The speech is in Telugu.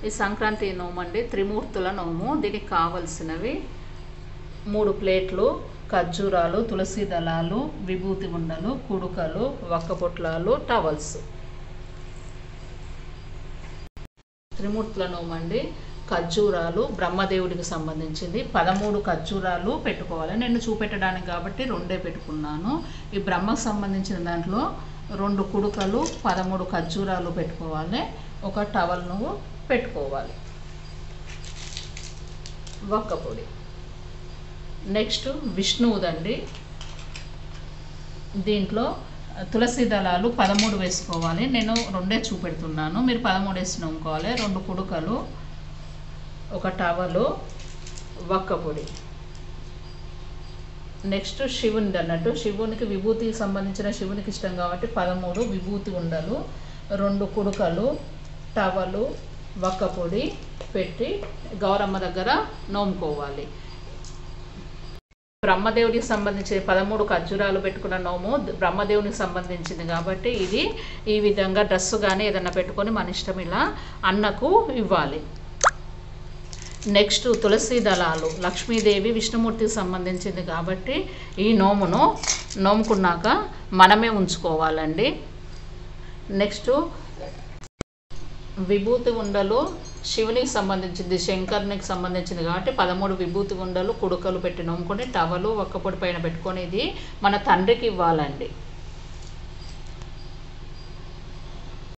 ఈ సంక్రాంతి నోము అండి, త్రిమూర్తుల నోము. దీనికి కావలసినవి 3 ప్లేట్లు, ఖర్జూరాలు, తులసి దళాలు, విభూతి ఉండలు, కుడుకలు, వక్కపొట్లాలు, టవల్స్. త్రిమూర్తుల నోము అండి, ఖర్జూరాలు బ్రహ్మదేవుడికి సంబంధించింది. 13 ఖర్జూరాలు పెట్టుకోవాలి. నేను చూపెట్టడానికి కాబట్టి 2 పెట్టుకున్నాను. ఈ బ్రహ్మకు సంబంధించిన దాంట్లో 2 కుడుకలు, 13 ఖర్జూరాలు పెట్టుకోవాలి. ఒక టవల్ను పెట్టుకోవాలి. వక్క పొడి. నెక్స్ట్ విష్ణువుదండి. దీంట్లో తులసి దళాలు 13 వేసుకోవాలి. నేను 2 చూపెడుతున్నాను, మీరు 13 వేసి నమ్ముకోవాలి. 2 కుడుకలు, ఒక టవలు, వక్క పొడి. నెక్స్ట్ శివునిది అన్నట్టు, శివునికి విభూతికి సంబంధించిన, శివునికి ఇష్టం కాబట్టి 13 విభూతి ఉండలు, 2 కుడుకలు, టవలు, వక్క పొడి పెట్టి గౌరమ్మ దగ్గర నోముకోవాలి. బ్రహ్మదేవుడికి సంబంధించిన 13 ఖర్జూరాలు పెట్టుకున్న నోము బ్రహ్మదేవునికి సంబంధించింది కాబట్టి ఇది ఈ విధంగా డ్రెస్సు కానీ ఏదన్నా పెట్టుకొని మన ఇష్టం ఇలా అన్నకు ఇవ్వాలి. నెక్స్ట్ తులసి దళాలు లక్ష్మీదేవి విష్ణుమూర్తికి సంబంధించింది కాబట్టి ఈ నోమును నోముకున్నాక మనమే ఉంచుకోవాలండి. నెక్స్ట్ విభూతి ఉండలు శివునికి సంబంధించింది, శంకరునికి సంబంధించింది కాబట్టి 13 విభూతి ఉండలు, కుడుకలు పెట్టి నోముకొని టవలు ఒక్క పొడి పైన పెట్టుకొని ఇది మన తండ్రికి ఇవ్వాలండి.